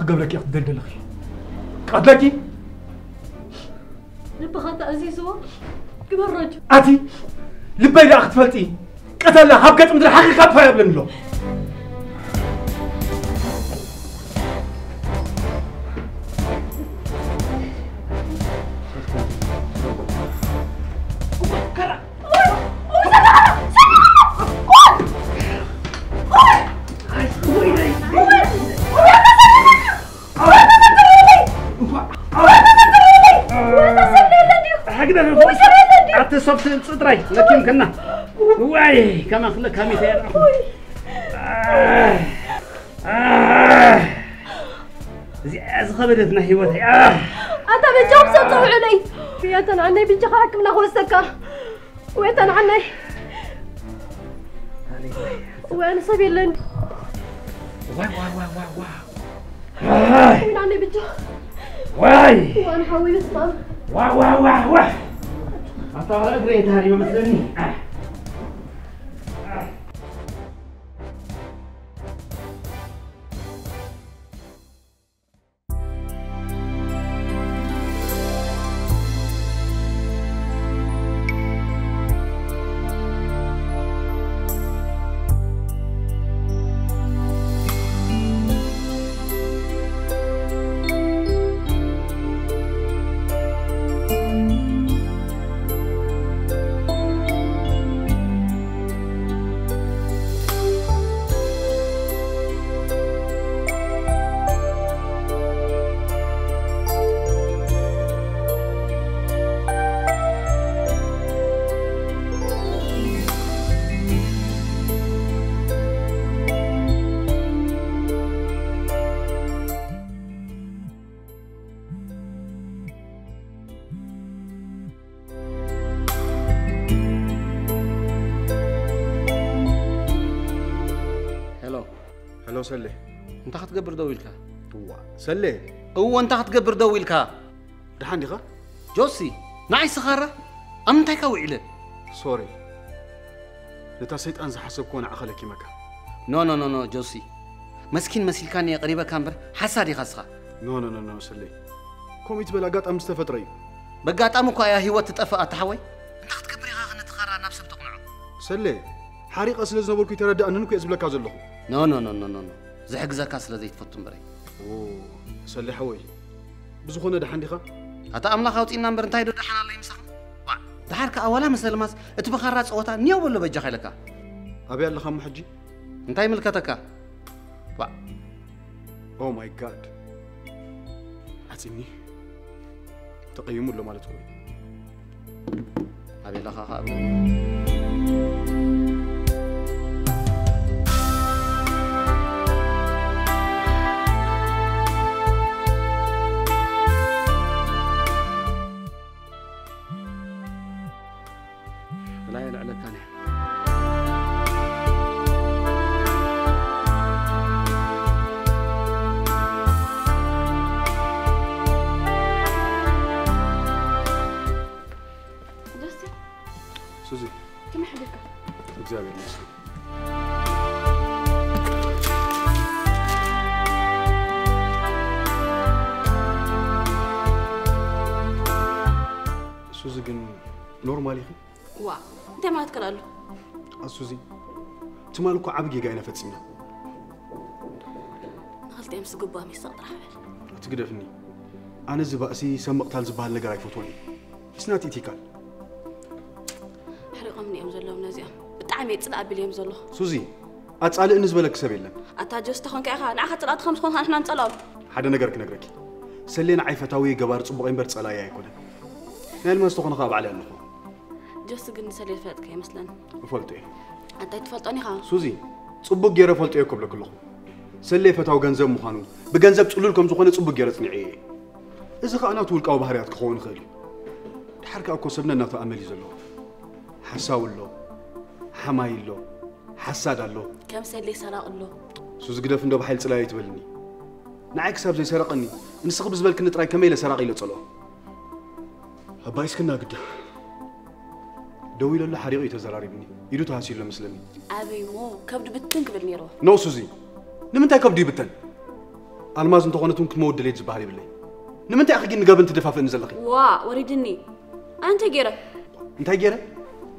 قبلك يا دلدل أخي قتلكي لبخات عزيزو كبرج أتي لبي لا أخت فلتي قتلنا هبكت مدري حقيقة بفايا بلن له صبت صدري لكن كنا واي كما خلك كامي تيار زي خبرتنا هيوتي أنت بجوب سطوع علي ويتن عني بجخاك من أخوسك ويتن عني وأنا سبيل لن واي وين عني بجو واي وأنا حاول اسمع واي أطلع أقرأ تاري ما مثلني هلو سلي انت حتقبر دويلك هو سلي انت حتقبر دويلك دحان خا جوسي نعي سخرة أم تايكا وعيله سوري نتا سيطان زحسب كون عقلك مكا نو جوسي مسكين مسيلكاني قريبا كامبر حساري خسخة نو سلي كوميت بلاقات أم استفتري بقات أمكو يا هيوت تتأفأ تحوي انت حتقبر يا نتخرى نفسك تقنعه سلي حريق أسل زنبولكو يتردى أننكو يزبلك هذا اللخو نو زحق زكاس لذي تفتن بري سلي حوي بزخونا دحان ديخا هتا أملا خاوتي نمبر انتايدو دحان الله يمسخ دحارك أولا مسألة ماس اتبخارات صوتا نيو بلو بجا خيلكا أبي الله خام حجي انتاي ملكتك أوه ماي جاد أتني تقيموا له مالتكم أبي الله خا لا يلعلك أنا سوزي كم حبيبك؟ إجابة نفسي سوزي كن نورمالي خي؟ وا أنت ما تكرر سوزي تمالكو عبقي قاينا فتسمي قلت أمس قبامي يستقطع حبل تقدفني أنا زبأسي سمقتال زبال لقراي فوتوني سناتي تيكال حرقوا مني أمزلهم نازيهم بتعمي تصدق باليوم زلهم سوزي أتسأل بالنسبة لك سبيلا أتاجس تخون كأخا نعخت طلعت 5 خون إحنا نصلهم حدا نقرك نقرك سلينا عيفتاوي قبار صبغين برد صلايا يكون نال ما استخون خاب على اللخو جس قن سلي فاتك يا مثلا فولتي أنت تفلطني خا سوزي صبغ غير فولتي يكب لك اللخو سلي فتاو غنزب مخانو بغنزب تقوللكم زخونه صبغ غير صنيعي إذا خانا تولقاو بحريات كخون خيل حركة أكو سبنا ناتو أملي زلو حساولو حمايلو حسادالو كم سلي سرق له سوز قدف ندو بحيل صلاي تبلني نعك ساب زي سرقني نسخ بزبلك نطراي كميله سراقي له صلو هبايس كنا قد دويل له حريقي تزراريبني يدو تحاسيل له مسلمي أبي مو كبد بتن قبل نيرو نو سوزي لمن تاي كبدي بتن الماز انت قنتون كمود دليت زبالي بالله نمنت اخي نقاب انت دفاف نزلخي وا وريدني انت جيره انت جيره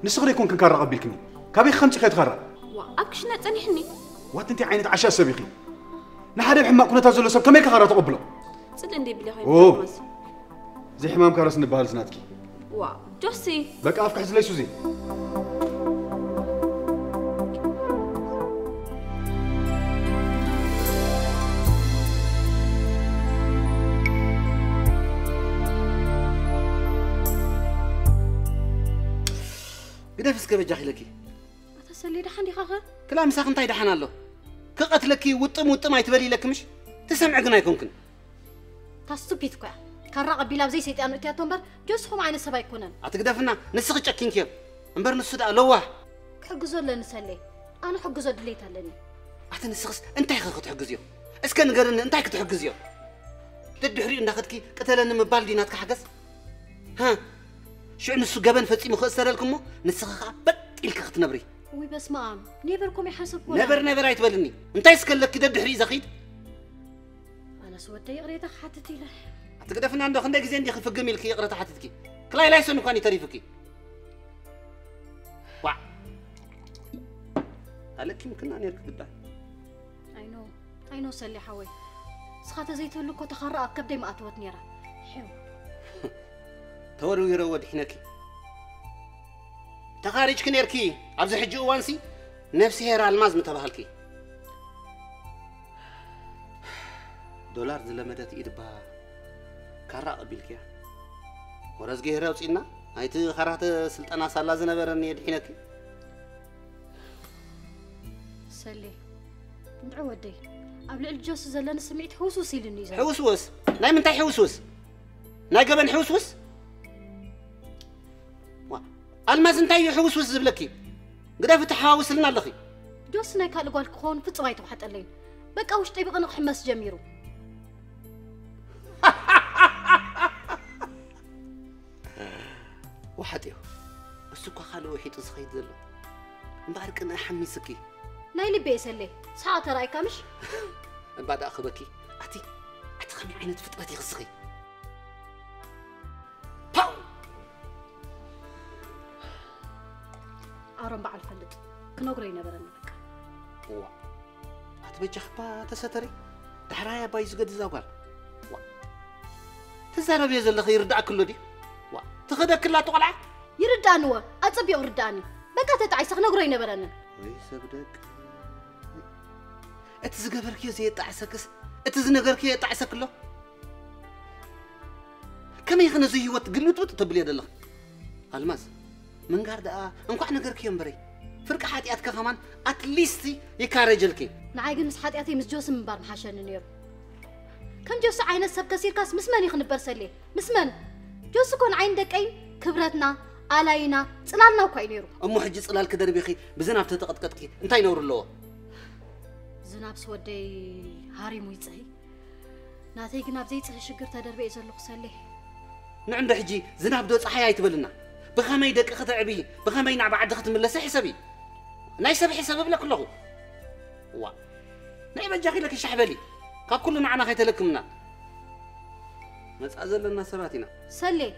نسخري يكون كنكار قبيلكني كابي خمسي كيتخرى وا اكش نصنيحني وات انت عينت عشاء سبيخي نحد بحما كنا تازلو سب كمي كخرى تقبله صد اندي بلا خاي اوه زي حمام كارس نبهال زناتكي وا جوسي بك افك حز ليسو زي قداف سكبجا خلكي أتسلي دحن دي خاخر كلام ساق انتي دحن الله كقتلكي وطم يتبلي لك مش تسمع قنا يكونكن تاسوبيت كوع كان راقب بلا بزي سيطان نتيا تنبر جوزهم عين السبا يكونن أتقدفنا نسخ تشكين كيف انبر نسدا لوح حجزو لنسلي أنا حجزو دليت لني أحسن نسخس أنت يخاخ تحجزيو اسكن قرن أنت يك تحجزيو تدحري إن أخذكي قتلنا مبال ديناتك حجز ها شو نسو جبن فتي مخسر لكمو نسخ بد إلك أخذ نبري وي بس ما عم نيفركم يحسب نبر يتبلني أنت يسكن لك كده دحري زخيد أنا سويت يقريتك حتتي له أتقدفنا عنده خندق زين دي خف جميلك يقرأ تحتتك كلا لا يسون كاني تريفك وا هلك يمكن أن يركب الدار I know سلي حوي سخات زيت لك وتخرأ كبدي ما أتوت نيرة حلو تورو يرود حناكي تخارج كنيركي عبز حجو وانسي نفسي هيرا الماز متبهلكي دولار زلمدت إيدبا كارا قبيلكيا ورزقي هيرا وصينا هايت خرات سلطنا سالا زنبرني يدحناكي سلي ندعو ودي قبل الجوس زلنا سمعت حوسوسي للنيزة حوسوس ناي من تاي حوسوس ناي قبن حوسوس الماز انتاي حوسوس زبلكي قدا فتحاوس لنا لخي جوس ناي قال قال كون فصمايتو حتى لين بقى وش طيب قنق حماس جميرو وحديو السوق خالو وحيد صخيد زلو مبارك انا حميسكي ناي لبي سلي ساعة رايكا مش بعد اخبكي اتخمي عينت فطرتي غسخي باو أرم بعد فلت كنوغري نبرنا بك وا اتبجخ با تستري دحرايا بايز قد زوال وا تزارب يزل خير دع كله دي وا تخدك لا تقلع يردانوا أتصبي ورداني بقى تتعيسخ نوغري نبرنا وي سبدك اتزغبرك زي تعسكس اتزنغرك يتعسك له كم يخنا زي هوت قلوت تبلي يدله الماس من قارد انكو نغرك يمبري فرق حاتياتك كمان اتليست يكارجلكي نعايق مس حاتياتي مس جوس من بار محشن نير كم جوس عين السب كثير كاس مسمن يخن برسلي مسمن جوس كون عين دقين كبرتنا علينا صلالنا كاي نيرو امو حجي صلال كدربيخي بزناب تتقطقطكي انت ينور له زناب سودي هاري مويصي ناتي جناب زي صح شجر تدربي زلو خسلي نعند حجي زناب دو صحيا يتبلنا بخمي دق ختعبي بخمي نع بعد ختملس حسابي ناي سبح حساب لك له وا ناي بجاخي لك الشحبلي كاب كل معنا خيتلكمنا مصازل لنا سراتنا سلي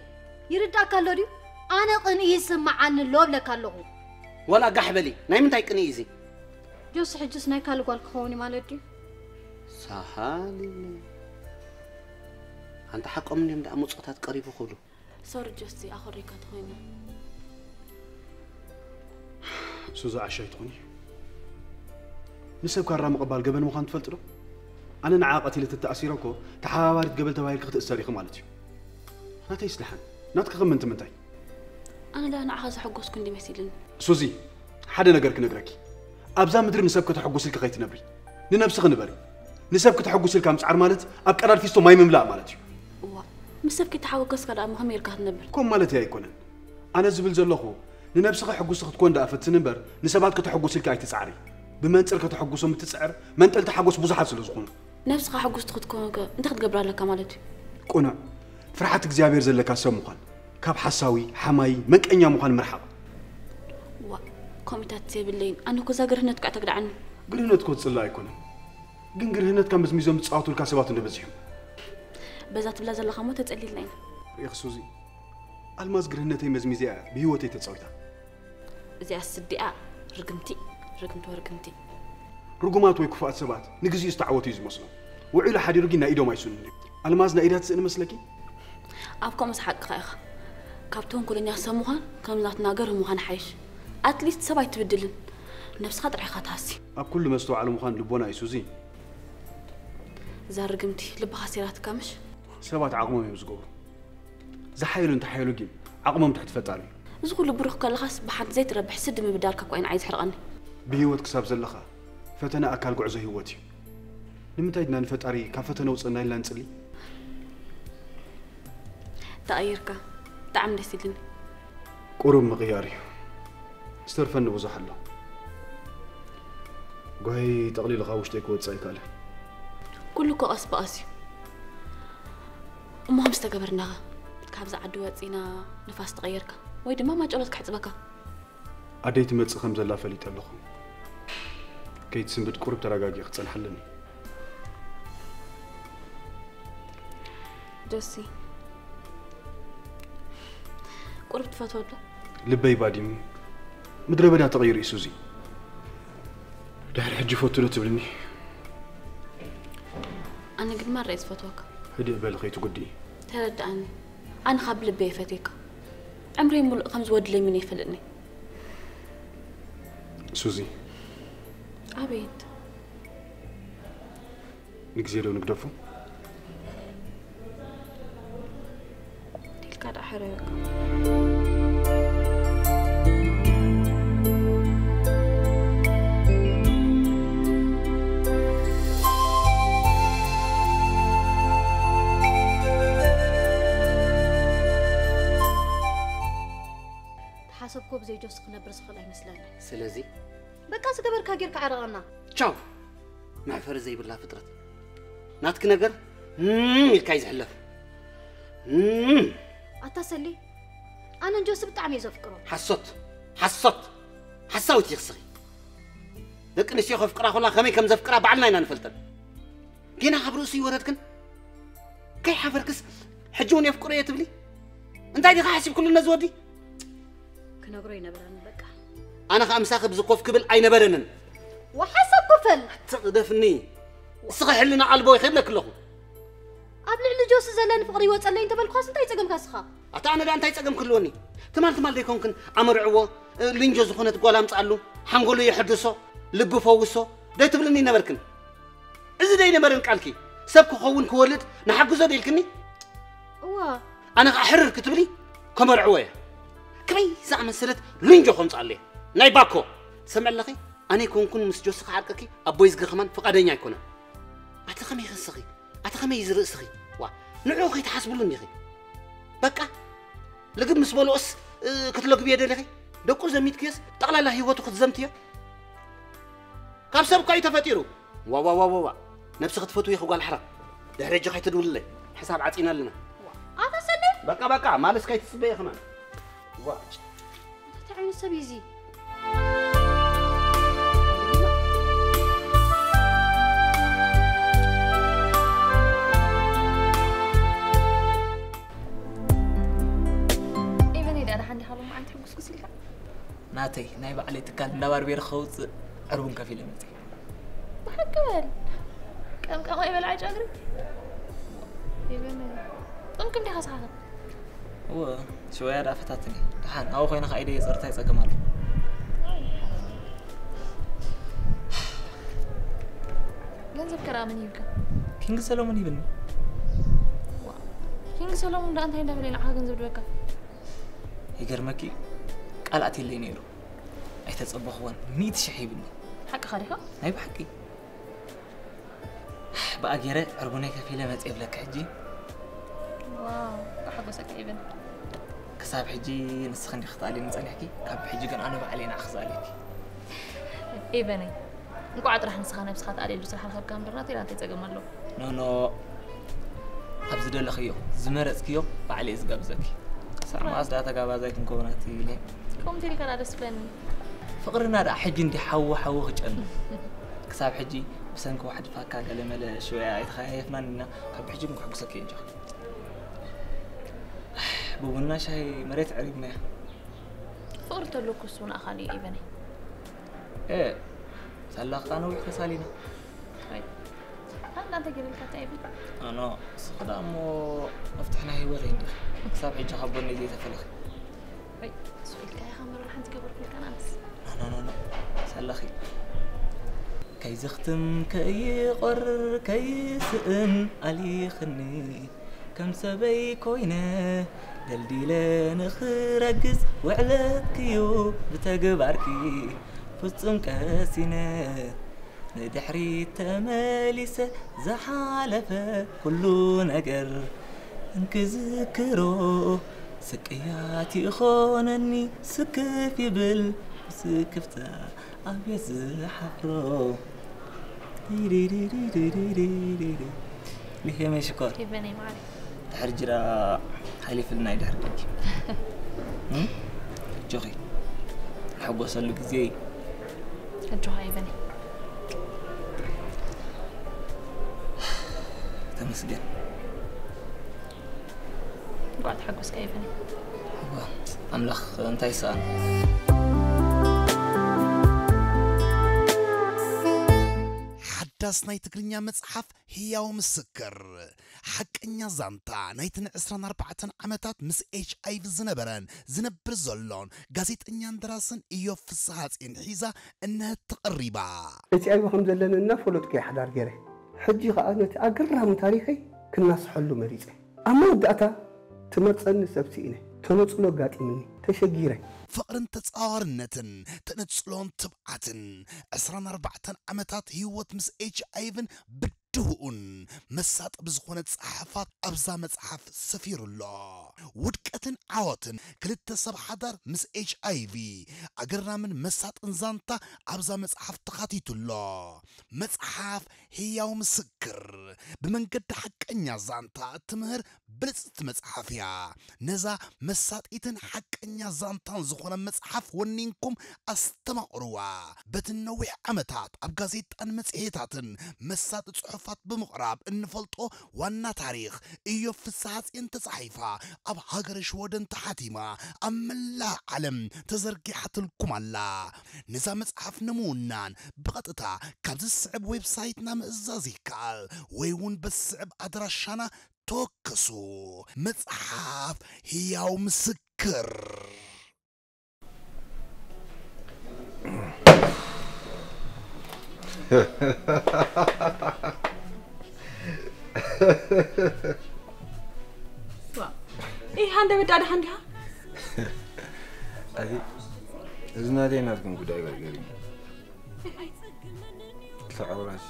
يردا كالودي انا قني يسمع عن اللوب لك له ولا قحبلي ناي من تاي قني يزي جوس حجس ناي قال قال خوني مالتي سهالي انت حق امني مدا مصطات قريب خلو صور جوستي اخريك تخوينا سوزا عشاي تخوني نسب كان رام قبال قبل مخان تفلترو انا نعاقتي لتتاثيركو تحاورت قبل توايل كخت التاريخ مالتي ناتي يسلحن ناتك خمنت منتاي انا لا نعاز حقوس كندي مسيلن سوزي حدا نغير كنغركي ابزا مدر نسبك تحقوس لك خيت نبري ننفسخ نبري نسبك تحقوس لك امصعر مالت اب قرار فيستو ماي مملا مالتي مسبك تحقوس كذا مهم يركه نبر كم مالتي ايكونن انا زبل زلخو ننفسخ حقوس تكون دافت نبر نسبات كتحقوس لك اي تسعري بمنطر كتحقوسهم تسعر منطل تحقوس بزحات سلازكون نفسك حقوس تكون انت تقبر لك مالتي قنا فرحت اغزابير زلك اسمخان كاب حساوي حماي منقنيا مخان مرحبا وا كوميتات بالليل انا كو زاغرنت قاعد تقدعني قرنت كو تصلا يكون ግን ግርህነት ከም መዝሚዞም ጻውቱልካ ሰባት እንደበዝሕም በዛ ትብላ ዘለኻ ሞ ተጸሊልና ኢና ይኽሱዚ አልማዝ ግርህነተይ መዝሚዝያ ብህይወተይ ተጻዊታ እዚኣ ስዲኣ ርግምቲ ርጉማት ወይ ክፉኣት ሰባት ንግዚኡ ዝተዓወቱ እዩ ዝመስሉ ውዒሉ ሓዲሩ ግን ናይ ኢዶም ኣይሱንን አልማዝ ናይ ኢዳ ትስእን መስለኪ ኣብ ከምስ ሓቅኻ ኢኻ ካብቶም ኩለኛ ሰብ ምዃን ከም ናትናገር ምዃን ሓይሽ ኣትሊስት ሰብ ኣይትብድልን ነፍስኻ ጥራይኻ ትሃሲ ኣብ ኩሉ መስተውዓሉ ምዃን ልቦና እዩ ሱዚ እዛ ርግምቲ ልብኻ ሴራትካ ምሽ ሰባት ዓቕሞም እዮም ዝገብሩ ዝሓይሉ እንተሓይሉ ግን ዓቕሞም ትሕት ፈጣሪ እዩ እዚ ኩሉ ብሩኽ ከለኻስ ብሓንቲ ዘይትረብሕ ስድ ምብዳልካ ኮይን ዓይ ዝሕርቐኒ ብህይወት ክሳብ ዘለኻ ፈተና ኣካል ጉዕዞ ህይወት እዩ ንምንታይ ድና ንፈጣሪ ካብ ፈተና ውፅና ኢልና ንፅሊ ተቐይርካ ብጣዕሚ ደስ ኢልኒ ቁሩብ ምቕያር እዩ ዝተርፈኒ ብዙሕ ኣሎ ጓይ ጠቕሊልኻ ውሽጠይ ክወፅእ ኣይከኣለ ኩሉ እኮ ቀስ በቐስ እዩ እሞ ከም ዝተገበርናኸ ካብዛ ዓዲ ወፂና ንፋስ ተቐየርካ ወይ ድማ ማጨሎት ክሕፅበካ ኣደይ ትመፅእ ከም ዘላ ፈሊጥ ኣለኹ ከይትስንብድ ቁሩብ ተረጋጊ ክፀንሐለኒ ጆሲ ቁሩብ ትፈትዎ ዶ ልበይ ባዲሙ ምድረ በዳ ተቐይሩ እዩ ሱዚ ድሕሪ ሕጂ ፈቱ ዶ ትብልኒ ኣነ ግን ማረይ ዝፈትወካ ህድእ በል ከይትጉዲኢ ተረዳእኒ ኣነ ካብ ልበይ የፈትየካ ዕምረይ ሙሉእ ከም ዝወድለይ ምን ይፈልጥኒ ሱዚ ኣቤት ንግዜ ዶ ንግደፉ ኢልካ ዳ ሕረየካ حسبكم زي جوز خنبر سخلا يمسلنا سلازي بقى سدبر كاجر كعرقنا تشاو مع فرز زي بالله فطرت ناتك نجر الكايز حلف أتصلي أنا جوز بتعمي زفكره حصوت يخسري لكن الشيخ فكره خلا خمي كم زفكره بعلنا هنا نفلتن كينا خبروسي وردكن كي حفركس حجوني يفكروا يتبلي انت عادي حاسب كل الناس ودي كنقري نبرن بقى أنا خامساخ بزقوف كبل أي نبرنن وحسب كفل تقدفني صغح لنا على البوي خيب لك له قبل اللي جوز زلان فقري وتصلي انت بالخاص انت يتسقم كاسخا أتانا ده أنت يتسقم كلوني تمال دي كونكن أمر عوا لينجو زخونة تقول أمس علو حنقول له يحدثه لب فوسه ده تبلني نبركن إذا ده نبرن قالكي سبك خون كولد نحجزه ديلكني أنا أحرر كتبلي كمر عوايا كمي زعم سلت لينجو خمس عليه ناي باكو سمع لخي أنا يكون مسجوس خاركي أبويز كمان فقدني يكونه أتخمي خسخي أتخمي يزرق سخي وا نعوخي تحاسبوا لي خي بقى لقد مسبولو أس كتلوك بيده لخي دكو زميت كيس تقلا له هيوتو خزمتيه كابسب كاي تفاتيرو وا نفس خطفتو يخو قال حرام دحرجي خي تدول لي حساب عطينا لنا أتصلي بقى مالس كاي تسبيه كمان وا تعين السبيزي ناتي نايب علي تكال نوار بير خوت عربون كفيل متي وحكمل كم قوي بلعج أجري يبني ممكن دي خاص حاجة هو شوية رافتاتني دحان أو خينا خايدة صرت هيك كمال جنزب كرامني يبكى كينج سلومون يبني كينج سلومون ده أنت هنا بلين حاجة جنزب دوكا يقرمكي قالعتي اللي نيرو أيتصبخون 100 شحيبني حق خارجها هاي بحكي بقى جيرة عربوني كفيلة ما تقبل لك حجي واو أحب أسكت ابن كساب حجي نسخني خطالي نسأل حكي كاب حجي كان أنا بعلينا أخذ عليك ابني نقعد راح نسخنا بسخات علي جوز راح نخرج كام برناتي لا تتجمع له نو أبزد ولا خيو زمرت كيو بعلي إزجاب زكي سامع أصدق تجاب زكي مكوناتي ليه كم تري كان أدرس فلان فقرنا را حجي ندي حو خجل كساب حجي بسنك واحد فاكا قال ملا شويه يتخايفنا لنا كاب حجي نحقسك ينجح بونا شاي مريت عريبنا فقرت لك السونا خالي ابني ايه سلقتنا ويحسالينا هل انت قبل كتابي انا صدامو افتحنا هي وين حساب حجي خبرني دي تفلخ اي سؤالك يا خمر راح انت قبل كل كان امس لا سلخي كي زختم كي قرر كي سئن علي خني كم سبي كوينه دلديلان خرجز وعلت كيو بتجبركي فصم كاسينه ندحري تمالسه زحالفه كله نجر انكذكرو سكياتي خونني سكف يبل سكفتا أبي زحفرو ليه ما شكر كيف بني معي تحرجرا حالي في النايد حرجك جوخي حب وصل لك زي الجوهاي بني تمسجن بعد حقوس كيف بني أملخ أنت يسأل حداس نايت تقرنيا مصحف هياو مسكر حقنيا زانتا نايتن 24 عمتات مس HIV زنبرن زنبر زلون غازيطنيا دراسن ايو فسحات ان حيزا انها تقريبا HIV خم زلنا فلوت كي حدار غيره حجي خانت اقرها من تاريخي كنا صحلو مريضه اما وداتا تمصن سبسينه تنصلو غاطيمني تشغيره فقرن تتصاورنتن تنصلون تبعتن 24 عمتات هيوت مس HIV بدهون مسات بزخونه صحافات ابزا مصحف سفير الله ودقتن عوتن كلته سب حدر مس HIV اقرنا من مسات انزانتا ابزا مصحف تخاتيت الله مصحف هياو مسكر بمنقد حقنيا زانتا تمهر بلصت مصحفيا نزا مسات ايتن حقنيا زانتان زخونه مصحف ونينكم استمعروا بتنوح عمتات اب غازيطن مصحيتاتن مسات صحفات بمقراب انفلطو وانا تاريخ ايو فسحات انت صحيفه اب هاجرش ودن تحاتيما املا علم تزرقحت لكم الله نزا مصحف نمونان بقطتا كابز الصعب ويب سايتنا مزازيكال ويون بالصعب ادراشانا توكسو مصحف هياو مسكر ايه هاندا بدأ هاندها أدي زنادي ناتكم قداي قريب تعورش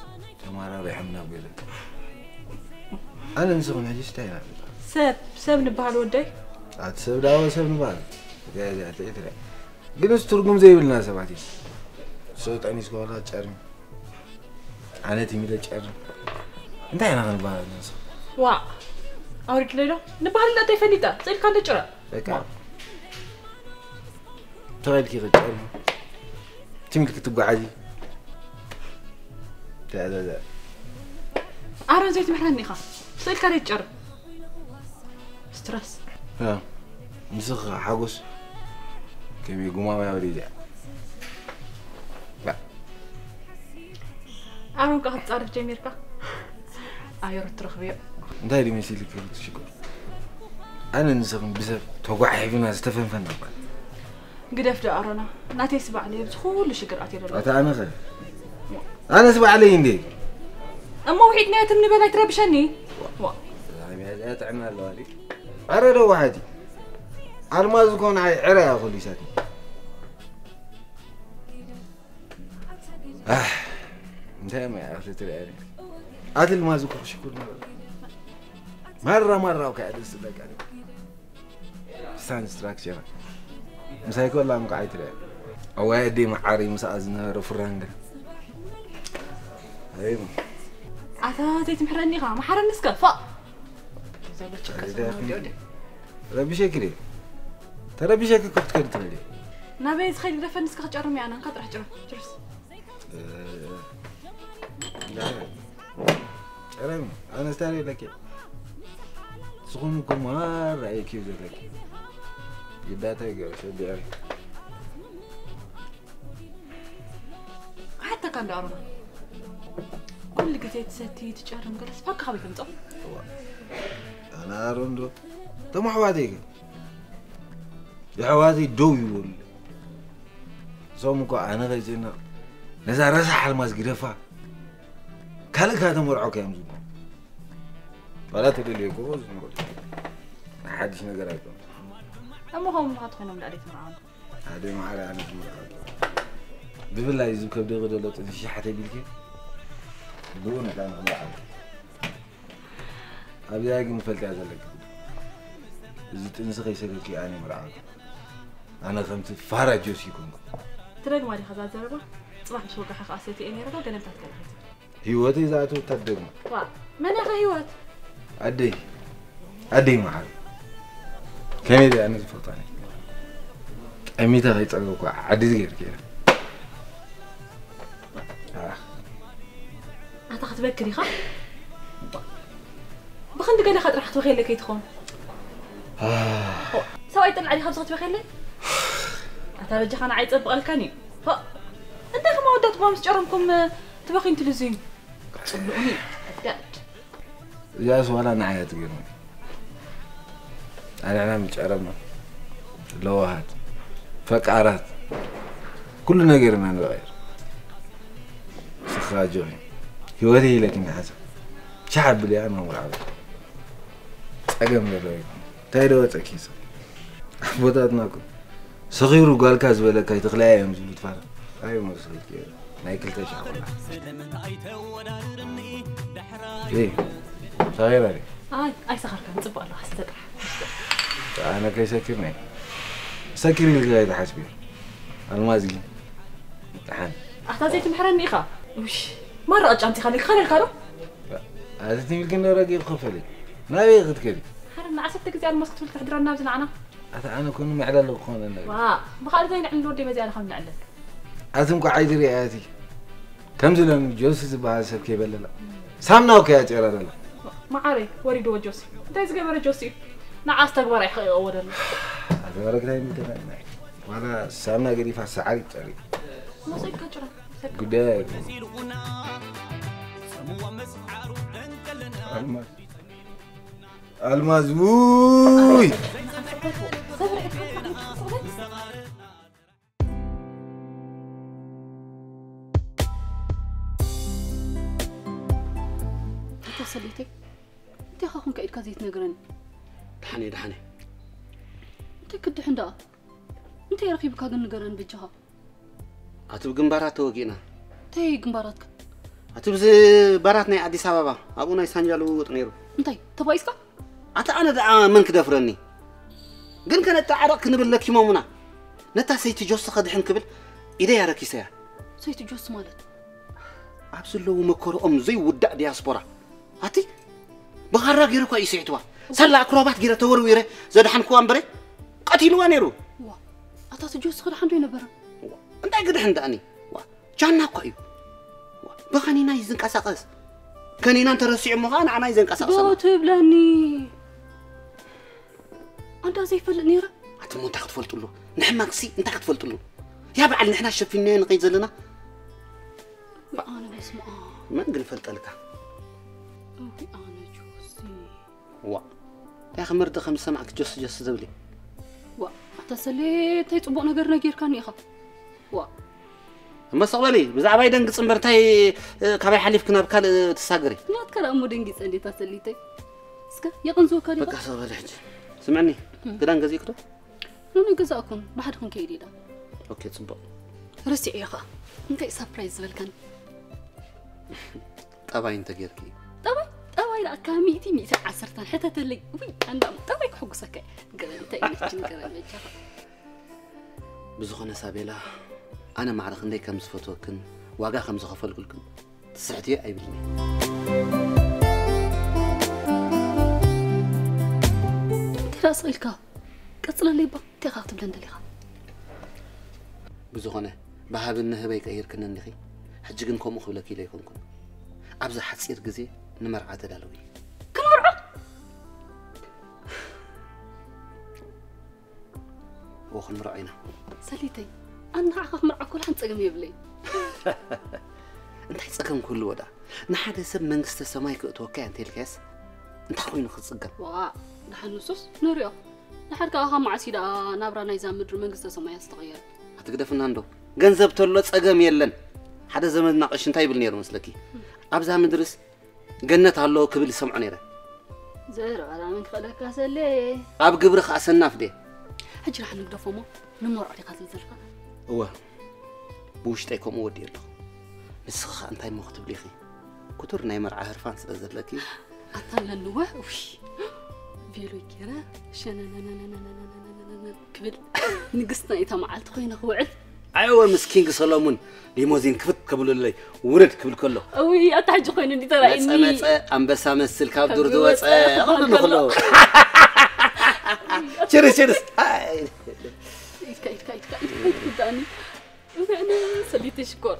تمارا ريحمنا بيله أنا نسون هجيش تاينا سب نبهال ودي أتسب داو سب نبهال يا تيتري جلس ترجم زي بالناس بعدين صوت أنيس قالها تشارم أنا تيمي تشارم أنت هنا نبهال الناس وا أوريك ليلو نبهال لا تفنيتا زي كان تجرا لك تغير كذا تشارم تيمي تبقى عادي لا أرون زيت محرني خا زي كان تجرا ستريس ها نسخ حقوس كم يقوم ما يريد لا أرون كهت تعرف جميركا أيور ترخبيه انت اللي مثلك كنت شكر انا نسخ بسبب توقع حيفنا استفهم فن قدف دا أرونا ناتي سبع عليه بتخول شكراتي لله انا خير انا سبع علي عندي اما وحيد نيت من بلا تربشني وا يعني اتعنا اللوالي ارى واحد الماز كون عرا يا اخو ليساتي انت ما عرفت ترى هذا الماز كون شكر مرة وكاد السباق عليه سان ستراكشر مسايكو لا مقعد ترى او يدي معاري مسازنا رفرانغ ايوه عتا زيت محرني غا محرن نسكا فا ربي شكري ترى بشكل كنت كنت لي نبي تخيل دفن نسكا جرمي انا نقطع جرس ጨረም አነስታሪ ለከ ስኹም ማር አይ كيف ዘለከ ይዳታ ይገርሽ ቢያሪ حتى كان دارنا كل جزيت ستي تجرم جلس فك خبيث انتم انا روندو تم حواديك يا حوادي دو يقول زومكو انا غيزنا نزا رزح الماس غرفا كالك هذا مرعوك يا مزبو ولا تدري يقول ما حدش نقرا يقول اما هم ما تخونهم لعليت معانا هذه ما على انا مرعوك بالله يزوك بدي غدلت شي حتى بيلكي دون كان مرعوك ابي اجي مفلت ازلك زيت انسخ يسلكي انا مرعوك انا فهمت فارا جوسي كونكو ترى مالي خزان زربه صباح شوقه حقاسيتي اني راه قلبت كلمت هيوتي ذاته تدغم وا من اخ هيوت ادي معاك كميدي انا فطاني اميتا هيصلكو عدي غير كده انت تفكري خا بخند قال خاطر راح تبغي لك يدخل سواء يطلع لي 5 تبغي لي اتا بجي انا عايز ابقى الكاني ف انت كما ودات بامس جرمكم تبغين تلزين صدقوني ابدات يا سؤال انا عايز تقولي انا متعرمنا لوهات فقعرات كل ነገር ما نغير سخاجوي هيوري لك نحس شعب لي انا مرعب صقم لي تايدو تكيس بوتاتناكو صغير قال كاز ولا كاي تخلاي يوم زبط فار اي مسكت كده نايكل تشعب ايه صغير علي اي صغر كان صبق الله استطرح انا كاي سكرني سكري اللي قاعد حاسبي المازقي امتحان احتاجت محرني خا وش مره اجامتي خليك خلي كارو هذا تميل كنا راجل خفلي ما بياخذ كده حرنا عسبتك زي المسكت في الحضره نابزنا انا انا كنا معلل وخون انا واه بخالد زين عند ودي مزيان خلنا نعلل اتمكو عايدري اياتي كم زلم جوسس باسل كيبللا سامناو كياتيرا لا ما عارف وريدو جوسي دايز غبر جوسي نعاس تكبر يحقق اودل هذا ورق لا يمكن وانا سامنا غريفه سعال تري ما زي كجرا قداك الماز ووي تصليتك انت اخاكم كايد كازيت نغرن دحني انت كد حندا انت يرخيبك كاغن نغرن بجها اتب جنبارات توقينا تي جنباراتك اتب باراتنا اديس ابابا ابونا سانجالو طنيرو انتي تبايسكا اتا انا دعا من كدفرني قن كانت تعرق نبل لك يومنا نتا سيتي جوس خدحن كبل ايدي يا ركيسيا سيتي جوس مالت ابسلو مكرو ام زي ودع دياسبورا هاتي بغرا غيرو كو يسيتوا سلا اكروبات غير تورويره زدحن كو امبري قتيلو انيرو وا اتا تجوس خدحن دي نبر انت قدحن داني وا جانا كو ايو بخانينا يزنقسقس كانينا انت رسيع مخان انا يزنقسقس دو تبلني انت زي فلنيره اتمو انت تفلطلو نحماكسي انت تفلطلو يا بعل نحنا شفينا نقي زلنا انا بسمع ما نقل فلطلك انا جوسي وا يا اخي مرد خمس سمعك جوس زبلي وا تسلي تيطبق نغير نغيركاني اخا وا ما صغلي بزعبا يدنقص امبرتاي كابي حليف كنا بكال تساغري لا تكلا امو دنقص اندي تسليتي اسكا يقنزو كاري بقى صغلي سمعني قدان غزيكدو نوني غزاكم بحدكم كيديدا اوكي تصبق رسي يا اخا انت سربرايز بالكن طبعا انت غيركي طبعا لا كاميتي ميسا عسرتان حتى تلي وي عندهم طبعا حقسك قرنت ايشن قرنت بزخونه سابيلا انا ما عرف عندي كم صفتوكن واقع 5 خفلكم تسعتي ايبلني تراسلك قصل لي با تخاطب لندليخا بزخونه بهاب النهبه يقير كننخي حجكن كوم خبلك ليكونكم أبز حصير جزء نمرعة تدلوي كن مرعة وخن مرعينا سليتي أنا عاقف مرعة كل حن تسقم يبلي أنت حتسقم كل ودا نحد سب منجست السماء كأتوقع أنت الكاس أنت خوين خد سقم وا نحن نصوص نوريو نحد كأها مع سيدا نابرا نايزا مدر منجست السماء يستغير هتقدر فناندو جنزب تولو تسقم يلن حدا زمن ناقش انتاي بالنير مسلكي أبزها مدرس جنة الله كبل سمع نيره زير على من خلك سلي أب قبر خاصنا في ده هجر حن نقدر مو نمر على قاعد الزرقاء هو بوش تايكم ودي له مسخ انتاي مختب ليخي كتر نايمر عهرفان سلازت لكي أطلع النوع وش فيلو كيرا شنا كبل نقصنا يتمعلت خوينا خوعل أيوة مسكين سلامون ليموزين كفت قبل لي ورد قبل كله أوي أتحج خوينا اللي ترى إني أنبسا مسل كاب دور دوس أقول نخلو شرس إتكا داني وأنا سليت شكر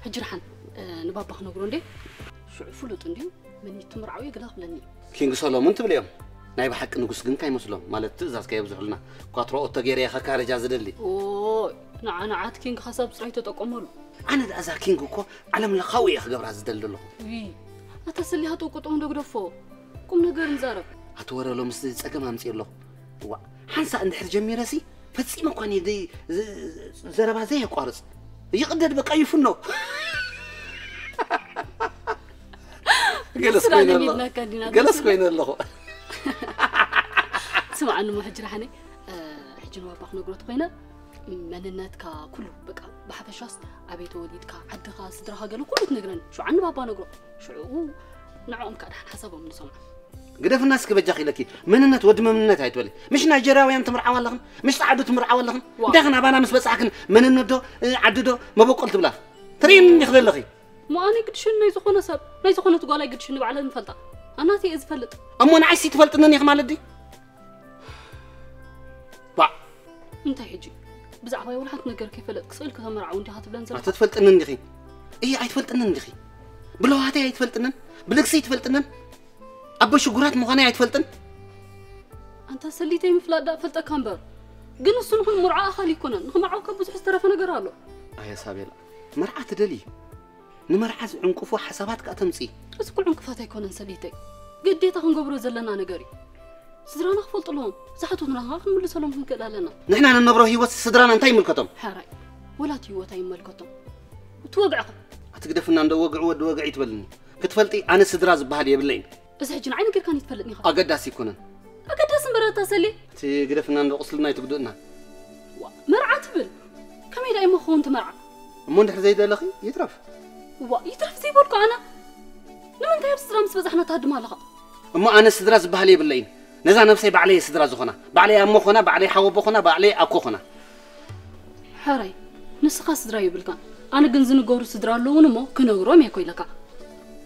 هجرحن نبابخ نقولون دي شو فلوتون دي من يتمرعوا يقلق لني كينغ سلامون تبليهم ناي بحق نقص جن كاي مسلم مالت تزاز كاي بزحلنا قطرو تغيري خكار جازدلي اوه انا عاد كينغ حساب صريت تقمل انا ذا كينغ كو علم لخاوي خبر زدللو وي اتسلي هاتو قطون دغدفو قم نغير نزارب هتورلو مس صقم امصيلو وا حنسا اندحر جميرسي فصيم انكون يدي زربا زي قارص يقدد بقى يفنو جلس كوين الله جلس كوين الله سمع أنه محجر حني حجر وابخ نقرأت خوينا منناتك كله بقى بحبشاس أبيت وليدك عدها صدرها قالوا كله تنقرن شو عن بابا نقرأ شو نعم كان حسبهم نسمع قدف الناس كبجاخي لكي مننات ود مننات هايتولي مش نيجيراوي انت مرعى والله مش عدو تمرعى والله دغنا بانا مس بصحكن مننتو عددو ما بقولت بلا ترين يخدل لخي ما أنا قد شنو يزخون سب ما يزخون تقول قد شنو على المفلطة أنا تي إزفلت أمو أنا عايز تفلتني يا مالدي با أنت حجي بزعباي ولا حتنقر كيف فلت كسؤالك تمر عون جهات بلنزل هتتفلتنن يا أخي إيه هيتفلتنن يا أخي بلو هاتي هيتفلتنن بلكسي يتفلتنن أبو شجرات مغني هيتفلتن أنت سليتي مفلات فلت كامبر قلنا صنهم مرعى خالي كنا نخم معه كبوز حسترف أنا قرالو يا سابيلا مرعى تدلي نمرعى عنكفو حسابات كأتمسي بس كل عنكفات يكون سليتي قديت أخن قبرو زلنا نجاري سدرانا خفلت لهم صحتهم نخاف نقول لهم من كلا لنا نحن نبره هي وس سدرانا انتي ملكتهم حراي ولا تيوتاي ملكتهم وتوقعهم هتقدفنا عند وقع يتبلني كتفلتي أنا سدرا زبهال يبلين بس حجنا عينك كان يتفلتني خلاص أقداس يكونن أقداس مرات سلي تقدفنا عند أصلنا يتقدونا مرعى تبل كم يدعي مخون تمرعى مون دحر زي ده لخي يترف يترف زي بولكو أنا لما انت يبصر مس بزحنا تهدم على أما أنا سدرا زبهال يبلين نزا نفسي بعليه سدرا زخنا بعليه أمو خنا بعليه حوب خنا بعليه أكو خنا حراي نسخة سدرا يبلكان أنا جنزن جور سدرا لون مو كنغرام يكوي لك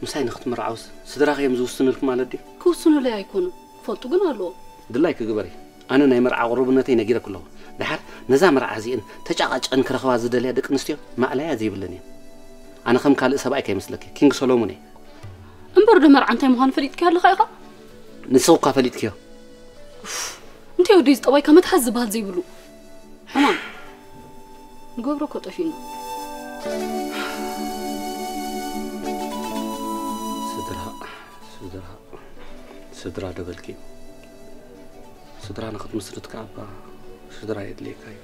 مساي نخت مرعوس سدرا غيم زوستن لكم على دي كوسنو لا يكونوا فلتو جنا له دلايك جبري أنا نايمر عقربنتي نجيرك كله دحر نزا مرع زين تجاقج أن كرخوا زدلي دق نستيو ما عليها زي بلني أنا خم كال سبعي كيمسلك كينغ سولوموني انبر دمر عن تايم هان فريد كار لخايقه نسوقها فليت كيو انت وديز طواي كما تحزب هاد زي بلو حمان غبرو كطفينا سدرا دبلكي سدرا نخد مسرت كعبا سدرا يدليك هاي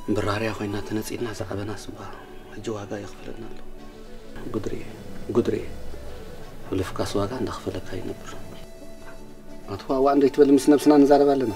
براري أخوينا تنسينا زعبنا سبا الجواقا يغفلنا له قدري ولفكاس واقع ندخفلك هاي نبر أتوا وعنده يتبل مسنا بسنا نزار بالنا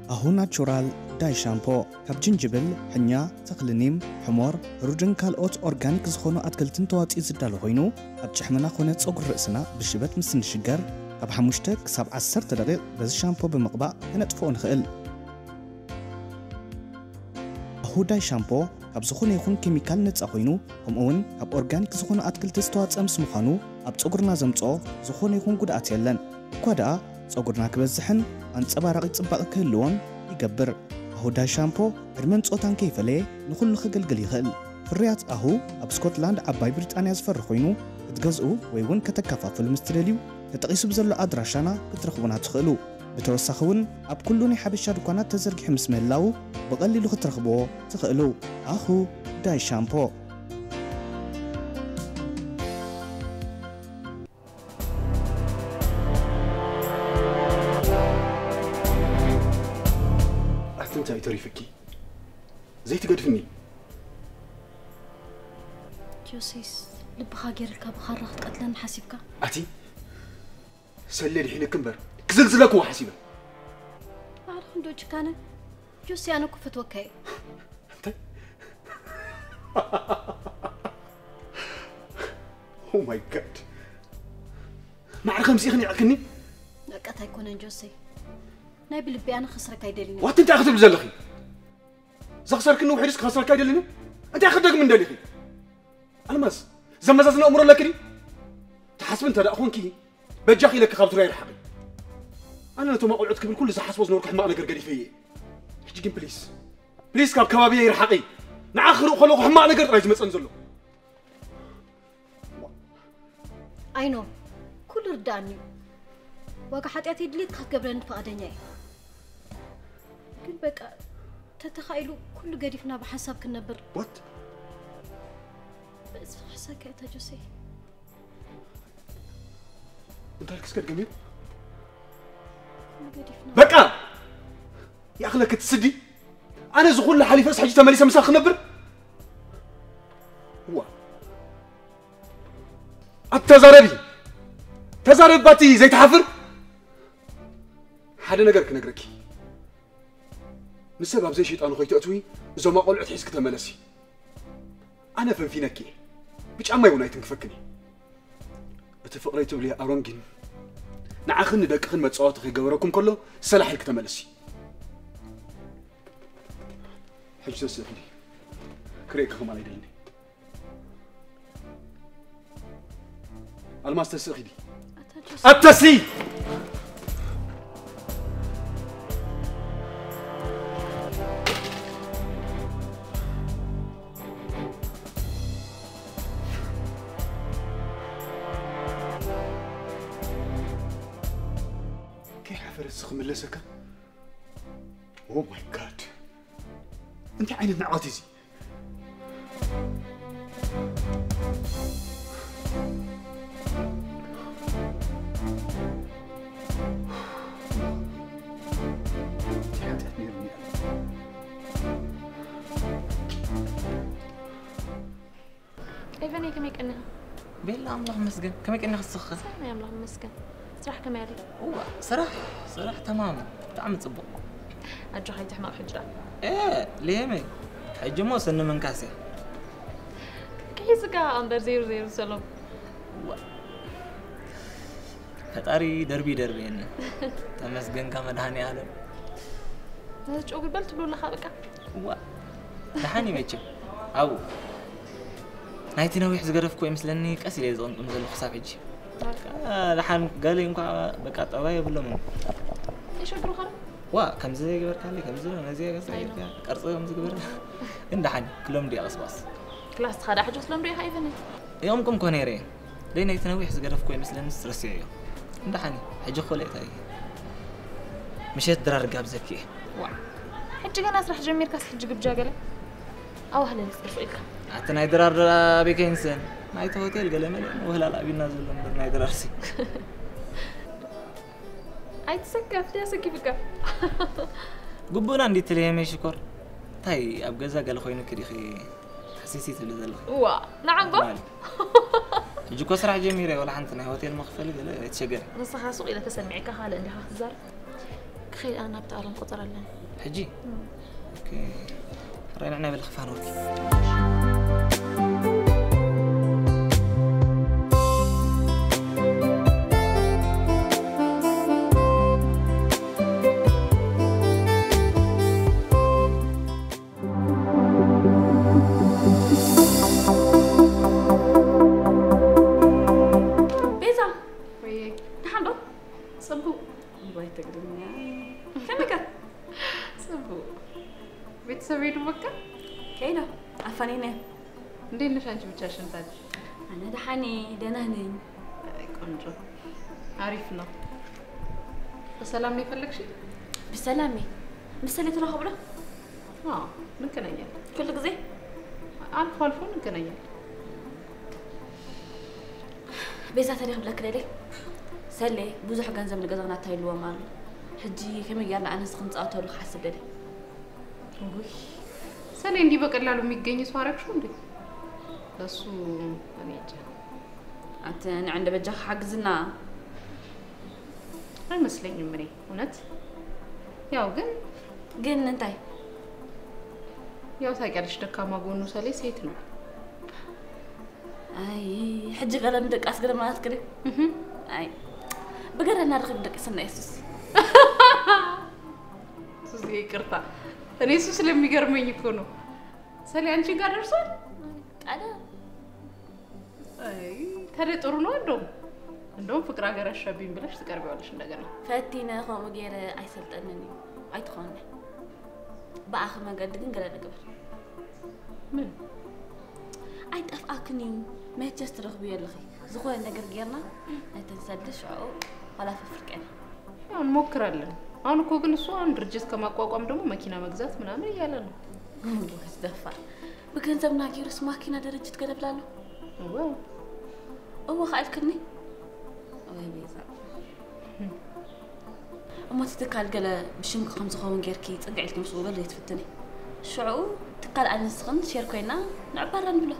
أهو ناتشورال داي شامبو كاب جنجبل حنيا تقلنيم حمور رودن كالوت أورجانيك زخونو أتكلتن توات إزدالو غينو أبتشحمنا خونة صقر رأسنا بشبت مسن شجر كاب حموشتك ساب 10 دقيقة بز شامبو بمقبع كنتفو نخيل أهو داي شامبو كاب زخونة يخون كيميكال نتساقوينو هم أون كاب أورجانيك زخونو أتكلت استوات أمس مخانو أب صقرنا زمتو زخونة يخون قد أتيلن كوادا صقرنا كبزحن أنصبارق يصبق كهلون يقبر أهو دا شامبو هرمن صوتان كيفلي نخل نخجلجل يخل فريات أهو أب سكوتلاند عباي بريطانيا زفر خوينو تجزئو ويون كتكافل المستراليو تتقيسو بزلو أدراشانا كترخبونا تخلو بتوسخون أب كلوني حبشة دكانات تزرق حمس ملاو بقللو كترخبوه تخلو أهو دا شامبو أنت تريفكي زي تقدفني جوسيس لبخا غيرك بخرخ قتلن حسيبك أتي سللي حين كمبر كزلزلك وحسيبه بعد خندوج كان جوسي أنا كفت وكاي أنت أو ماي جاد ما عرف خمسي خني عكني لقيت هيكون جوسي ناي بلبي أنا خسرك هيدلني وقت أنت أخذت بزلخي زخسرك إنه وحدك خسرك هيدلني أنت أخذك من دلخي الماس زمزازنا أمور لكني تحسب أنت لا أخونكي بجاخي لك خابط راير حقي أنا نتوما قلت قبل كل زحاس وزن ورك حما أنا قرقري فيه حجيكين بليس كاب كبابية يرحقي نعخرو خلوق حما أنا قرقري جمس أنزلو أينو كل رداني واقع حتى دليت خقبرن فقدني قل بقى تتخيلوا كل قريفنا بحساب كنبر وات بس حساك يا جوسي انت هلك سكت جميل بقى يا اخي لك تسدي انا زغول لحالي فاس حاجه تماليسه مساخ خنبر هو تزاربي باتي زي تحفر حدا نقرك نسبب زي شيطان خويت أتوي زو ما قلعت حسك تملسي أنا فنفينكي بيش عمي ونايتن كفكني بتفقريتو لي أرونجين نعاخن ندقخن ما تصوت خي جوركم كله سلاح لك تملسي حج تسخني كريككم على يدلني الماس تسخدي التسي فرسخ من لسكة أوه ماي جاد أنت عينك نعاتيزي إيفاني كم يكأنها بيلا الله مسكن كم يكأنها خسخة صحنا يا الله مسكن صراحة كمالي هو صراحة تمام طعم تصبو أرجو خي تحمل حجرة إيه ليه مي حج مو سن من كاسي كيسك أندر 00 سلام فطاري دربي إنه تمسكن كم دهاني عالم هذا شو قبلت بقول لك هذا هو دهاني ميتشي أو نايتي نوي حزقرف كوي مثلني كاسي ليه زون نزل خساف يجي لحن قال لي انكم بقى طوايا ولا مو ايش اقرا خرا وا كم زي قبر كان لي كم زي انا زي قرصه كم زي قبر اندحن كلهم دي اصباص كلاس خدا حاجه سلام ريحه ايفني يومكم كونيري لين يتنوي حزقرف كوي مثلني ستريسيو اندحن حجه خليتاي مشيت درار قاب زكي وا حجه انا اسرح جمير كاس حجه بجاقله او هلا نسالك حتى ناي درار بيكنسن نايت هوتيل قال لي وهلا لا بينا زول نمبر ناي درارسي اي تسكف يا سكيفك قبونا عندي تليمي شكر تاي ابغزا قال خوينو كديخي حسيسي تلزل وا نعم قول يجيكو سرع جميره ولا حنت ناي هوتيل مخفل قال تشجر نص خاصو الى تسمعك حال عندها هزار كخيل أنا بتعرف قطر لنا حجي اوكي رأينا نعمل خفان وكي ብቻሽን ታዲያ أنا دحاني دهنني ቆንጆ አሪፍ ነው በሰላም ነው የፈለግሽ بسلامي ምሳሌ ተራኸብላ እንገናኛለን كل ጊዜ አልፎ አልፎ እንገናኛለን ቤዛ ታዲያ ብለክ ለሌ ሰሌ ብዙሕ ገንዘብ ንገዛና ታይልዎ ማለት ሕጂ ከመይ ያለ ኣነስ ክንጻውተሉ ሓስብ ለሌ ውይ ሰሌ እንዲህ በቀላሉ የሚገኝ ሰው አረግሽው እንዴ ለሱ እኔ እንጃ አንተ عند በጃህ حግዝና አይመስለኝም እኔ እውነት ያው ግን እንታይ ያው ታውቂያለሽ ደካማ ጎኑ ሰሌ ሴት ነው አይ ሕጂ ገለም ደቃስ ገለም ማለት ከደ አይ በገረና ረክብ ደቅስና ኢየሱስ ሱስ ይቅርታ እኔ እሱ ስለሚገርመኝ እኮ ነው ሰሌ አንቺ ጋር ደርሷል ታዲያ አይ ታዲያ ጥሩ ነው እንደውም ፍቅር ሀገር አሻብኝ ብለሽ ትቀርቢዋለሽ እንደገና ፈቲና ሆም ገረ አይሰልጠነኝ አይተሆነ በአخ መንገድ ግን ገለ ነገር ምን አይጠፋክኒ መቸስ ትረክቡ ያለኺ ዝኮነ ነገር ገርና አይተንሰድሽ አው ወላ ፍፍርቀና ያው እንሞክራለን አሁን እኮ ግን እሱ አንድ ድርጅት ከማቋቋም ደግሞ መኪና መግዛት ምናምን እያለ ነው ደፋ በገንዘብና ጊዮርስ ማኪና ድርጅት ገለብላለሁ ዋው خايفكني ወይ ቤዛ እሞት ተካል ገለ ብሽንቅ ከም ዝኸውን ጌርኪ ጽግዕልኩም ስውበል ይትፍትኒ ሽዑ ተካል አንስኽን ሼር ኮይና ንዕባራን ብሎ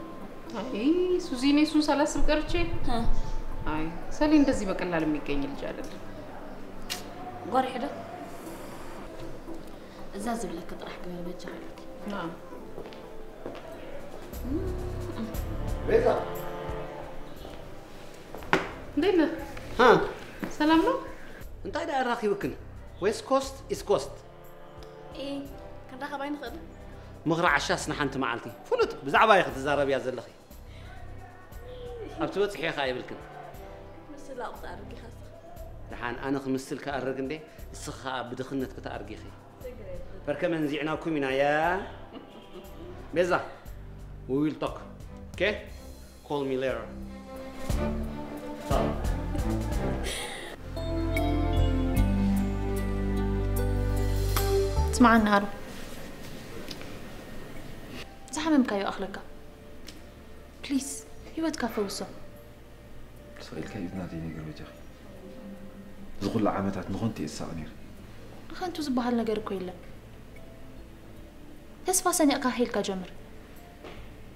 አይ ሱዚኔ ሱን ሳላስብ ቀርቼ አይ ሰሌ እንደዚህ በቀላል የሚገኝ ልጅ አይደለም ጎሪ ሄደ እዛ ዝብለክ ጥራህ ገበል በጃለክ ቤዛ دينا ها سلام له انت دا راخيبكن ويست كوست ايست كوست ايه كان راخ باين خد مغرع عشاسنا حنت معلتي فلوت بزعبا ياخذ الزراب يا زلخي ابتوت صحيح خايبلكن مثل اقص ارقي خاص دحان انا خمسل كارق اندي السخا بدخنت كتارقي خي بركمن زيعناكم هنا يا بيزا we will talk okay call me later اسمع النهار زحمم كايو اخلك بليز يود كافوسو سؤال كاي نادي نيجر وجهي زغل عامتات نخنتي السانير خنتو زبحال نجر كويلا تسفا سني كاهيل كجمر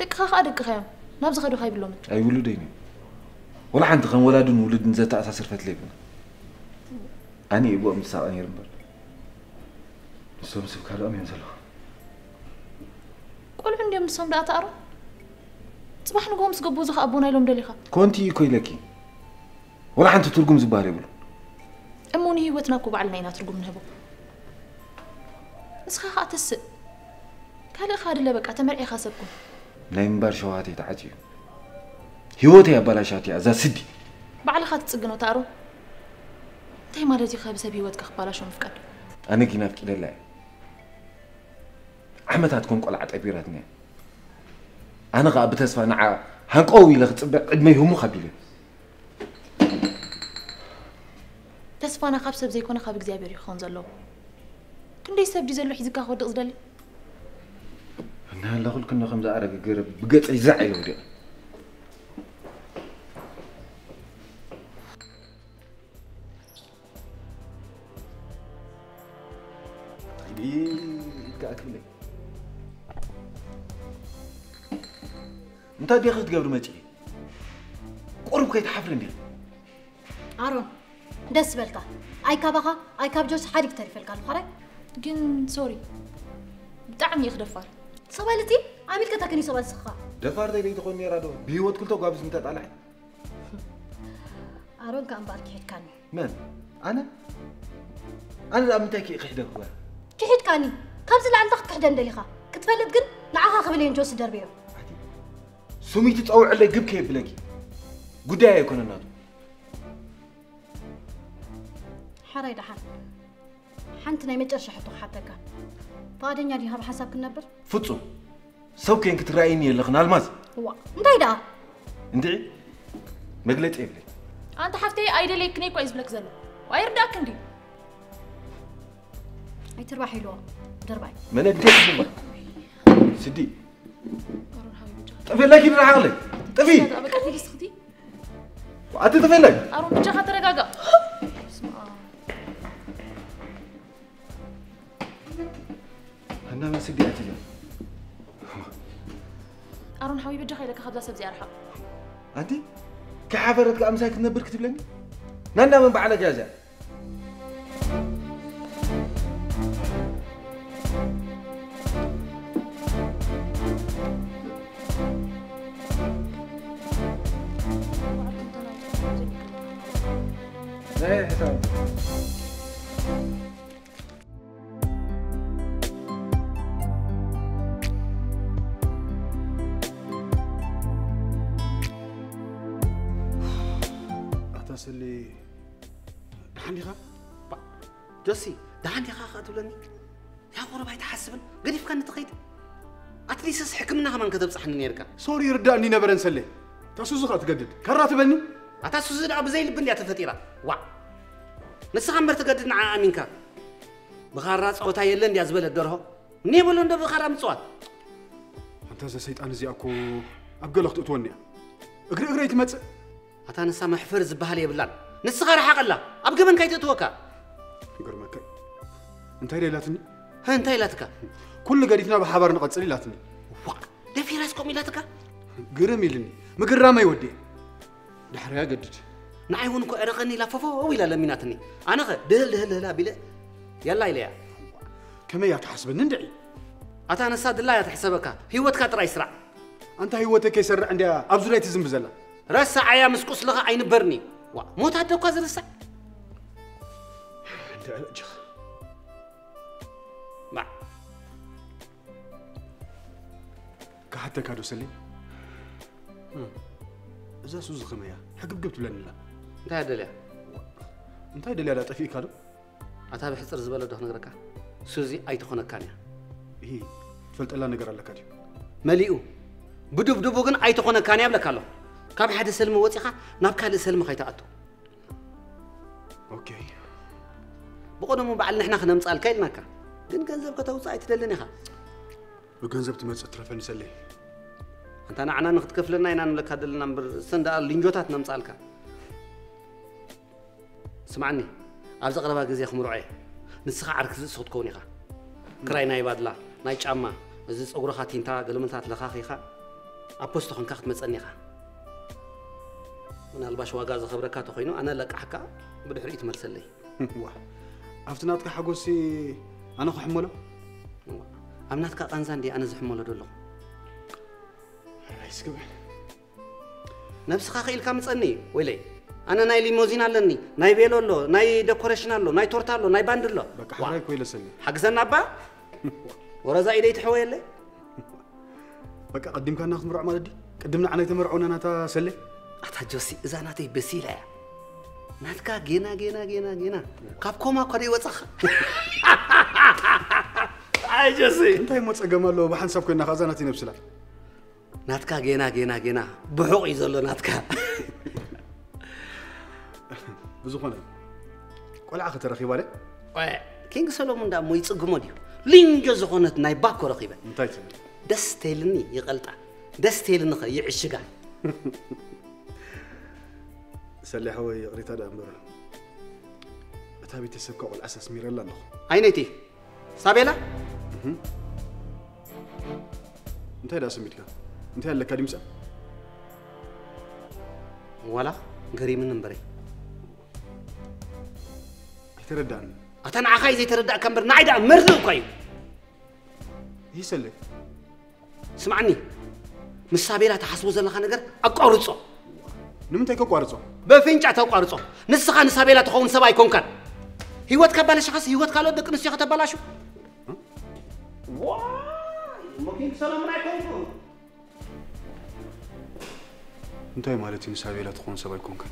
دك خا ادك خيم نابز خدو خاي بلوم اي ولديني ولا حد خن ولادن ولد نزت اساسر فتليبنا اني ابو مساء اني رمبر سوم سب كلام ينزل قول عندي مسوم دا تقرا صباح نقوم سقبو زخ ابونا يلوم دليخا كونتي كويلكي ولا حد ترجم زبالي بلو اموني هيوتنا كو بعلنا ترجم نهبو اسخا خاتس كالي خاد لا بقى تمرعي خاسبكم نايمبر شواتي تعجي هيوتي بلاشاتي ازا سدي بعل خات تصقنو تارو تي مالتي خابسه بهيوت كخبالاشو مفقد انا كي نافق دلاي احمدات كون قلعت ابيراتني انا غا بتسفى نعا هنقوي لك صبق ادمي همو خبيله تسفانا خابسه بزيكونه خاب እግዚአብሔር ይኹን ዘሎ كندي سبدي زلو حيزكا خودق زدلي انا لا كل كنا خمزه ارق قرب بقطعي زعيل ودي كاكلي انت دي خد قبل ما تجي قرب كيت حفل ندير ارون دس بلكا أي كابها أي كاب جوز حريك تعرف الكلام خير جن سوري بتعمي يخدفار سوالتي عامل كتاكني سوال سخا دفار ده اللي تقول نيرادو بيوت كل توقع بس انت طالع أرون كان بارك حيت كاني من أنا لا متاكي قحدك بقى كحيت كاني كابز اللي عندك قحدن دليخا كتفلت جن نعاها قبلين جوز دربيو سميت تصور على جيب كيف بلاكي قدايا يكون النادو حراي دحان حنتنا يمجرش حطو حتى كان فادنيا دي هاب حساب كنبر فتصو سو كين كترايني اللي خنا الماز هو انتي دا انتي مقلت ايه بلي أنت حفتي أيدي ليك نيكو إيز بلك زلو ويرداك عندي أي تربح حلوة درباي ما نبديش بما سدي طفي لك يبرح علي طفي أبقى أتي لسختي وعدي طفي لك أروح بجاها ترقاقا أنا ما سدي أتجاه أروح حوي بجاها لك خبزة سبزي أرحب أنتي كحفرتك أمساك نبر كتب لني نانا من بعلى جازة لا حساب اللي دحني خا جوسي دحني خا خاتولني يا غرب هيتحسبن قريف كان تخيد اتليسس حكمنا كمان كتب صحن نيركا سوري رداني نبرن سلي تاسوز خا تقدد كرات بني اتاسوز دا بزي لبن يا تفطيرا وا نسخ امر تقدد مع امينكا بخارا صوتا يلن يا زبل الدرهو ني بلو ند بخارا مصوات انت زي سيطان زي اكو ابقلخت اتوني اغري تمص أتا نسا محفر زبهال يبلان نسخة رح أقلا أبقى من كيت أتوكا قرمك أنت هاي لاتني ها أنت لاتك كل قريتنا بحبار نقصلي لاتني وا ده في راسكم لاتك قرمي لني مقرا ما يودي دحريا قدد نعيونكو أرغني لا فوفو ولا لميناتني أنا غ دهل بلا يلا إليا كما يتحسب ندعي أتا نسا دلا يتحسبك هيوتك ترى يسرع أنت هيوتك يسرع عندي أبزولي تزم بزلا رسا عيا مسكوس لغا عين برني وا موت هدو كاز رسا انت أجخ ما كحتى كادو سلي إذا سوز خمية حقب قبت لنا لا انت هدليا انت هدليا لا طفي كادو أتابع حسر زبالة ده نغرقا سوزي أي تخونا كانيا إيه فلت الله نقرأ لك كادو مليئو بدو بوغن أي تخونا كانيا بلا كالو كاب حد سلم وطيخه ناب كال سلم خيتاتو اوكي بقدمو بعل نحنا خنمصال كايلناكا ግን ገንዘብ ከተውጻይ ትደለኒ ኻ በገንዘብ ትመጽእ ትረፈኒ ሰለይ አንተ ናዕና ንክትከፍለና ኢና ንለካ ደለና ምብር ሰንዳ ልንጆታት ነምጻልካ ስማዕኒ ኣብዚ ቀረባ ግዜ ክምርዖ ንስኻ ዓርክ ዝስኹት ከውን ኢኻ ክራይ ናይ ባድላ ናይ ጫማ እዚ ፀጉርኻ ቲንታ ገለመልታት ለኻኺኻ ኣብ ፖስቶ ኮንካ ክትመፀኒ ኢኻ ምናልባሽ ዋጋ ዝኸብረካ ተኾይኑ ኣነ ለቃሕካ ብድሕሪኡ ትመልሰለይ ዋ ኣብቲ ናትካ ሓጎሲ ኣነ ክሕመሎ ኣብ ናትካ ቃንዛ እንዲ ኣነ ዝሕመሎ ደለኹ ኣይስግብን ነብስኻ ኽኢልካ ምፀኒ ወይለይ ኣነ ናይ ሊሞዚን ኣለኒ ናይ ቤሎ ኣሎ ናይ ዴኮሬሽን ኣሎ ናይ ቶርታ ኣሎ ናይ ባንድ ኣሎ በቃ ሓራይ ኮይለሰኒ ሓግዘና ኣባ ወረዛ ኢደይ ትሕወየለይ በቃ ቀዲምካና ክትምርዖ ማለት ዲ ቅድምና ዓነ የተመርዖና ናታ ሰለይ ኣታ ጆሲ እዛ ናተይ በሲላ እያ ናትካ ጌና ካብ ኮማ እኳ ደይወፀኻ ኣይ ጆሲ እንታይ ሞ ፀገም ኣለዎ ብሓንሳብ ኮይና ኸ እዛ ናተይ ነብስላ ናትካ ጌና ብሑቕ እዩ ዘሎ ናትካ ብዝኾነ ቆልዓ ከተረኺባ ለ ኪንግ ሰሎሞን ዳ ሞ ይፅግሞ ድዩ ልንጆ ዝኾነት ናይ ባኮ ረኺበ እንታይ ትብል ደስ ተይልኒ ይቐልጣ ደስ ተይልኒ ኸ ይዕሽጋ سلي حوي قريتا دا أمبر أتابي تسبكا قول أساس ميرلا الله أينتي سابيلا أنت هذا سميتك أنت هلا كريم سا ولا قريب من نمبري يترداني أتانا عخاي زي تردأ كمبر نعيدا مرزق كوي يسلك اسمعني مسابيلا تحسبو زلخا نجر أقارصو نمتى كقارصو بفينجا تقارصو نسخا نسابيلا تخون سبا يكون كان هيوت كبالش خاص هيوت كالو دك نسيخ تبلاشو واي ممكن سلام عليكم انتي مالتي مسابيلا تخون سبا يكون كان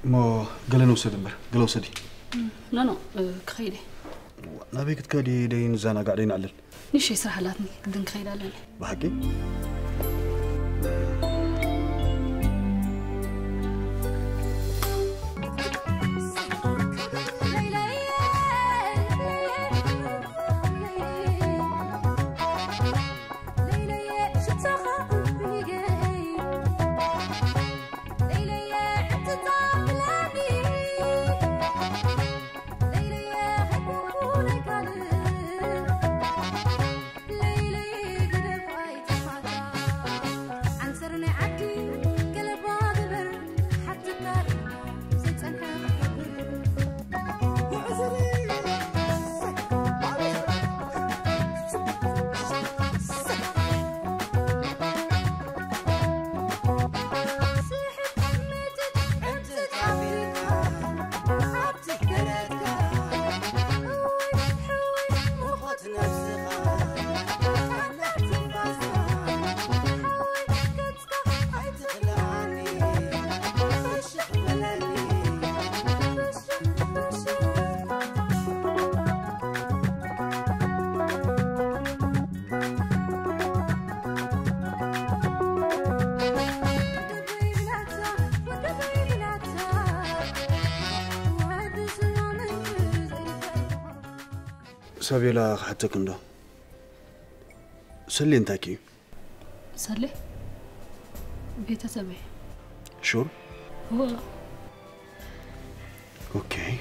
ما قال أنا وسيد مبر قال وسيدي لا كخيدي نبيك تكادي دين زانا قاعدين علل نيش يسرح لاتني قدن كخيد علل بحكي سابيلا حتى كندا سلي انتاكي سلي بيتا سبي شو هو اوكي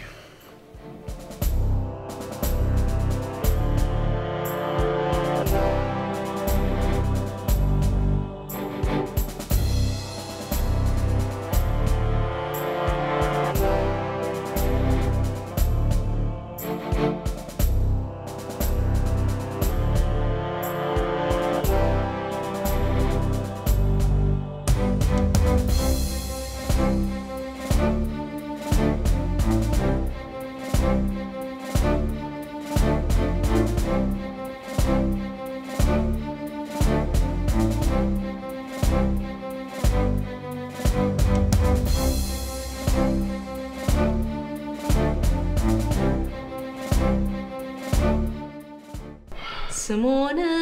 سمونه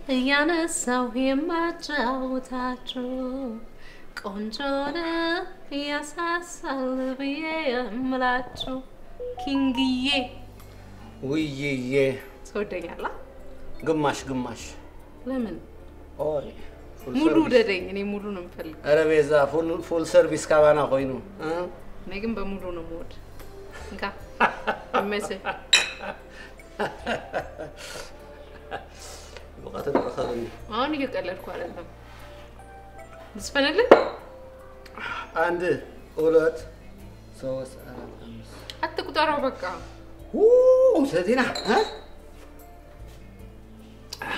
يانساو يماجاوتاچو قنجونه ياساسال بيملاچو كينغيه وييه تودኛላ ግማሽ ለምን ኦይ ሙሉ ደደኝ እኔ ሙሉ ነው የምፈልግ ኧረ ቤዛ ፉል ሰርቪስ ካባና ኮይኑ እኔ ግን በሙሉ ነው የምወድ እንካ መሰ وقت الأخرين أنا يقلل كوالله بسفنله عند أولاد سوس حتى تقدروا بقى سيدنا ها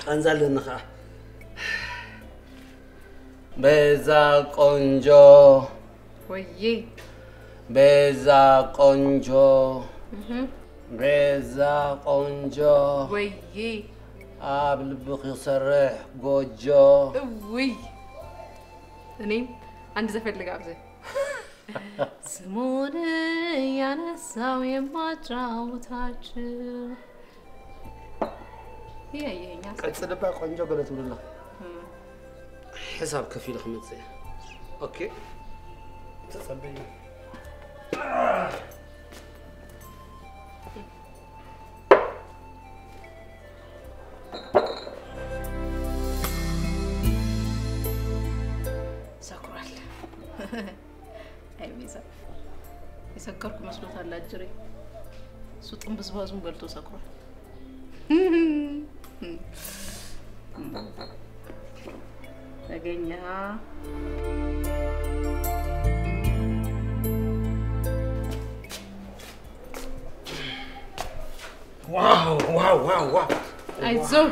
انزل لنا بيزا قنجو ويي بيزا قنجو بيزا قنجو ويي قبل بخ يصرح جوجو وي اني عندي زفر اللي قابزه سموني يا نساوي ما تراوتاችሁ هي قصد بقى قنجو قلت بالله حساب كفيل خمسة اوكي تصبني سكرال اي ميزه يسكركم مسلوط على اجري سوطن بزبازون بلتو سكرال تاجينها واو واو واو واو ايزو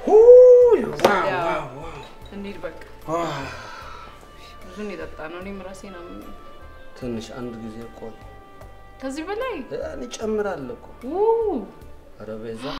واو واو እንሂድ በቃ ብዙ እየጠጣ ነው እኔም ራሴን አመመኝ ትንሽ አንድ ጊዜ ቆይ ከዚህ በላይ እኔ ጨምራለሁ እኮ ኦ ኧረ በዛ